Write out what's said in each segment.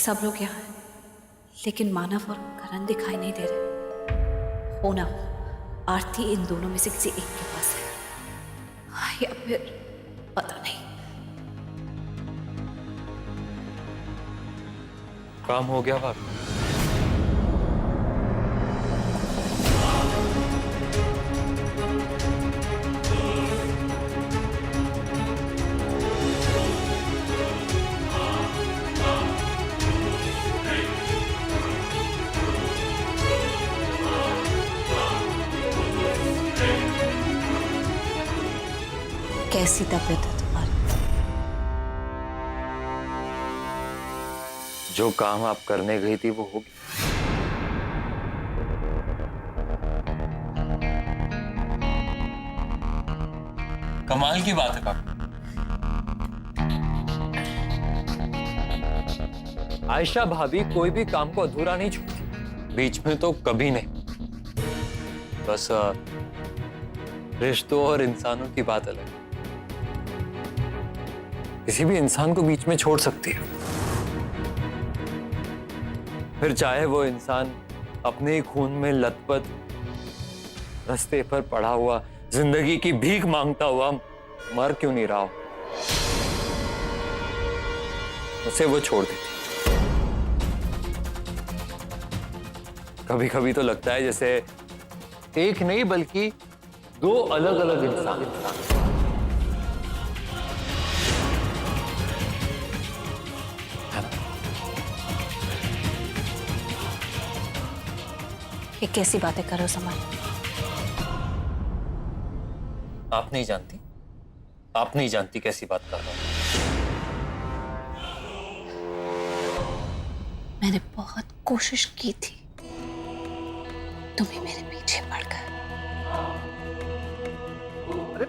सब लोग यहाँ हैं, लेकिन मानव और करण दिखाई नहीं दे रहे। हो ना हो आरती इन दोनों में से किसी एक के पास है, या फिर पता नहीं। काम हो गया भाभी। कैसी तबीयत है तुम्हारी? जो काम आप करने गई थी वो हो गया। कमाल की बात है पापा। आयशा भाभी कोई भी काम को अधूरा नहीं छोड़ती, बीच में तो कभी नहीं। बस रिश्तों और इंसानों की बात अलग है। किसी भी इंसान को बीच में छोड़ सकती है, फिर चाहे वो इंसान अपने ही खून में लथपथ रास्ते पर पड़ा हुआ जिंदगी की भीख मांगता हुआ मर क्यों नहीं रहा हो, उसे वो छोड़ देती। कभी कभी तो लगता है जैसे एक नहीं बल्कि दो अलग अलग इंसान। ये कैसी बातें कर रहे हो समाल? आप नहीं जानती, आप नहीं जानती कैसी बात कर रहा हूं। मैंने बहुत कोशिश की थी, तुम ही मेरे पीछे पड़ गए। अरे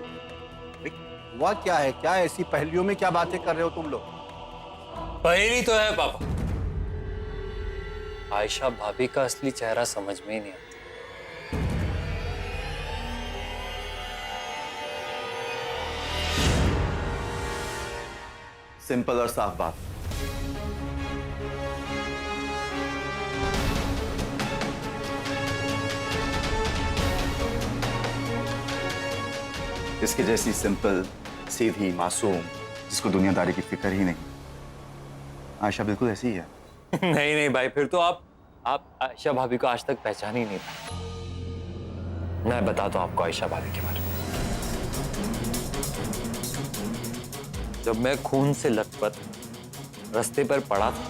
हुआ क्या है? क्या ऐसी पहेलियों में क्या बातें कर रहे हो तुम लोग? पहेली तो है पापा। आयशा भाभी का असली चेहरा समझ में ही नहीं आता। सिंपल और साफ बात। इसके जैसी सिंपल, सीधी, मासूम, जिसको दुनियादारी की फिक्र ही नहीं, आयशा बिल्कुल ऐसी ही है। नहीं नहीं भाई, फिर तो आप आयशा भाभी को आज तक पहचान ही नहीं पाए। मैं बताता हूं आपको आयशा भाभी के बारे में। जब मैं खून से लथपथ रास्ते पर पड़ा था,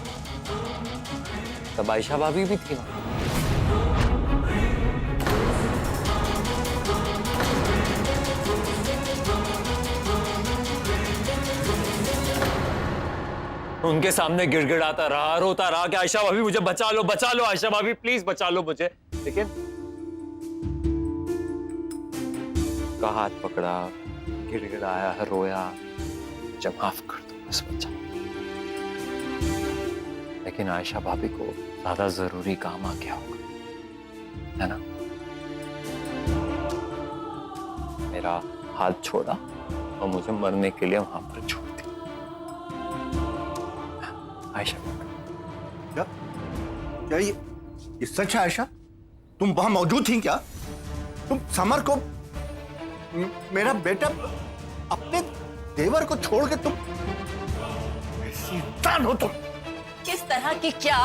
तब आयशा भाभी भी थी वहां। उनके सामने गिड़गिड़ाता रहा, रोता रहा कि आयशा भाभी मुझे बचा लो आयशा भाभी प्लीज बचा लो मुझे। लेकिन का हाथ पकड़ा, गिड़गिड़ाया, रोया, जब माफ कर दो बस बचा। लेकिन आयशा भाभी को ज्यादा जरूरी काम आ गया होगा, है ना? मेरा हाथ छोड़ा और मुझे मरने के लिए वहां पर छोड़ दिया। आयशा क्या क्या ये सच है आयशा? तुम वहां मौजूद थी क्या? तुम समर को, मेरा बेटा, अपने देवर को छोड़ के तुम ऐसी इंसान हो तुम? किस तरह की क्या?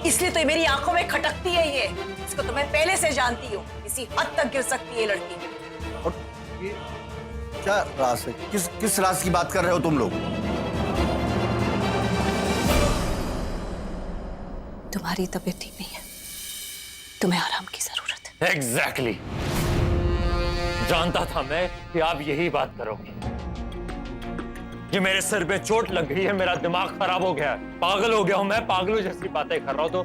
इसलिए तो मेरी आंखों में खटकती है ये। इसको तो मैं पहले से जानती हूँ, इसी हद तक गिर सकती है लड़की। और ये क्या राज है? किस राज की बात कर रहे हो तुम लोग? तुम्हारी तबीयत ठीक नहीं है, तुम्हें आराम की जरूरत है। एग्जैक्टली। जानता था मैं कि आप यही बात करोगे। कि मेरे सिर पे चोट लग गई है, मेरा दिमाग खराब हो गया है, पागल हो गया हूं मैं, पागलों जैसी बातें कर रहा हूं, तो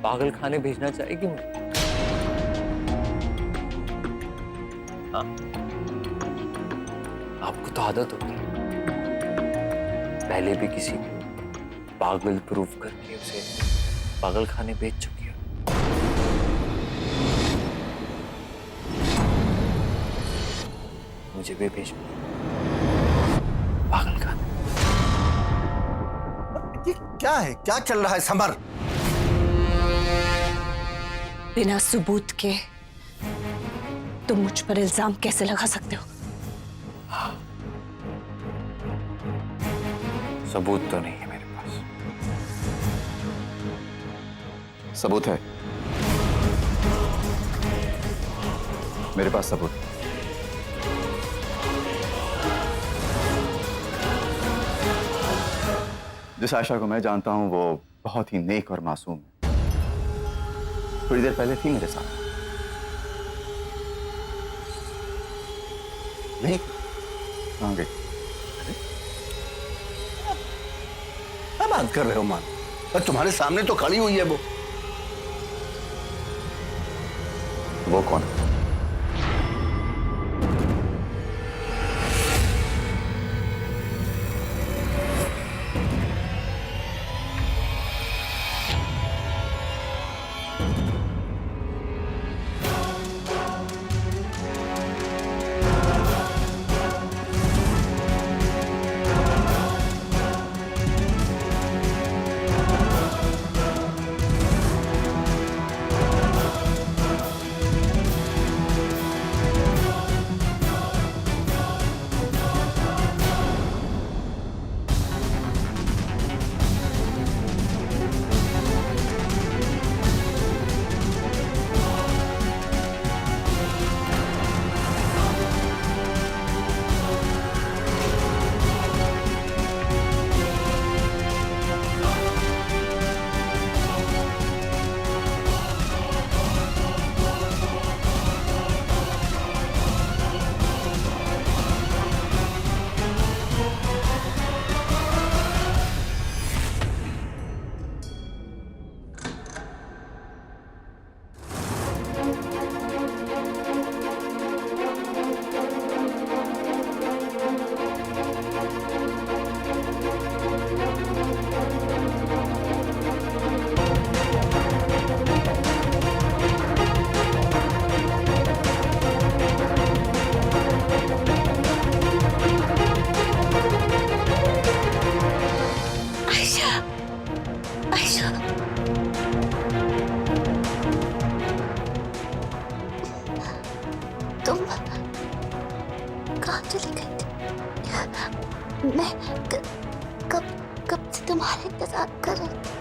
पागल खाने भेजना चाहेगी मुझे? हाँ, आपको तो आदत होगी पहले भी किसी को पागल प्रूफ करके उसे पागल खाने भेज चुकी है। मुझे भी भेजो पागल खाने। क्या है, क्या चल रहा है समर? बिना सबूत के तुम मुझ पर इल्जाम कैसे लगा सकते हो? सबूत तो नहीं है मेरे पास। सबूत है, मेरे पास सबूत है। जिस आयशा को मैं जानता हूं वो बहुत ही नेक और मासूम है। थोड़ी देर पहले थी मेरे साथ। नहीं, कहाँ गई? क्या बात कर रहे हो मान? और तुम्हारे सामने तो खड़ी हुई है वो। वो कौन है? तुम कहाँ चली गई थी? मैं कब से तुम्हारा इंतजार कर रही थी।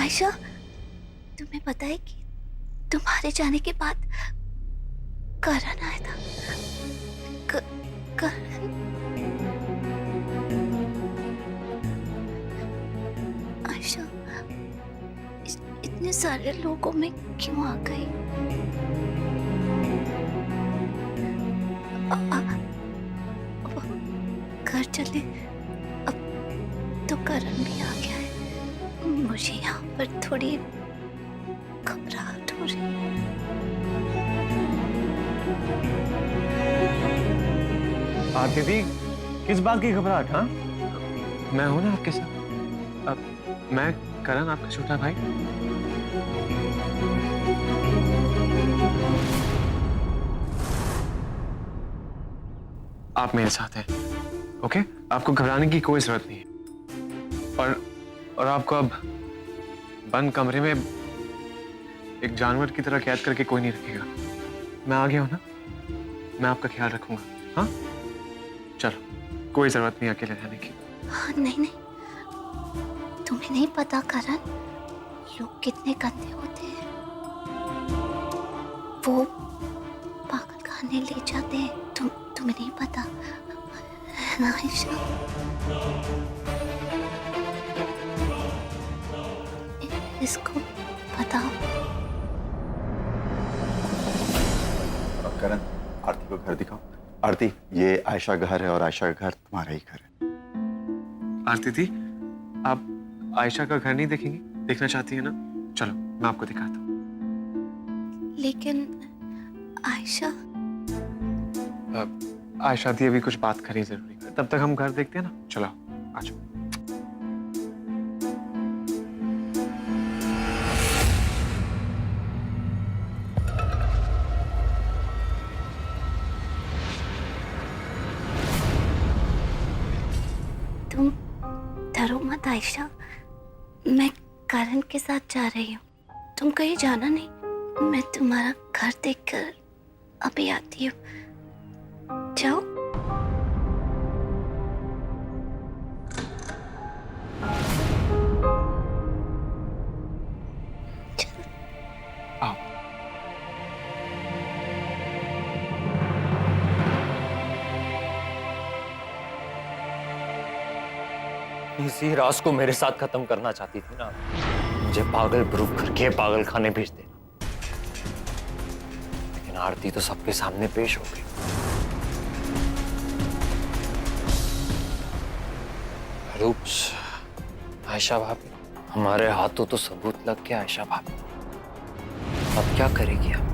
आयशा, तुम्हें पता है कि तुम्हारे जाने के बाद करण आया था। करण आयशा इतने सारे लोगों में क्यों आ गई? अब घर चले, अब तो करण भी आ गया है। मुझे यहाँ पर थोड़ी घबराहट हो रही है। दीदी, किस बात की घबराहट? हाँ, मैं हूं ना आपके साथ। अब मैं करण, आपका छोटा भाई। आप मेरे साथ हैं, ओके? आपको घबराने की कोई जरूरत नहीं है। और आपको अब बंद कमरे में एक जानवर की तरह कैद करके कोई नहीं रखेगा। मैं आ गया हूं ना, मैं आपका ख्याल रखूंगा। हाँ, चलो, कोई जरूरत नहीं अकेले रहने की। हाँ, नहीं, तुम्हें नहीं पता करण, लोग कितने गंदे होते हैं। वो पागल खाने ले जाते हैं, तुम्हें नहीं पता ना आयशा? इसको बताओ। करण, आरती को घर दिखाओ। आरती, ये आयशा का घर है और आयशा का घर तुम्हारा ही घर है। आरती दी, आप आयशा का घर नहीं देखेंगी? देखना चाहती है ना? चलो, मैं आपको दिखाता हूँ। लेकिन आयशा आयशा दी, अभी कुछ बात करनी जरूरी है। तब तक हम घर देखते हैं ना। चलो, आ जाओ। तुम डरो मत आयशा, मैं करण के साथ जा रही हूँ, तुम कहीं जाना नहीं। मैं तुम्हारा घर देखकर अभी आती हूँ, जाओ। आओ। इसी राज को मेरे साथ खत्म करना चाहती थी ना, मुझे पागल प्रूफ करके पागल खाने भेज देना। लेकिन आरती तो सबके सामने पेश हो गई। रूप्स, आयशा भाभी, हमारे हाथों तो सबूत लग गया। आयशा भाभी अब क्या करेगी आप?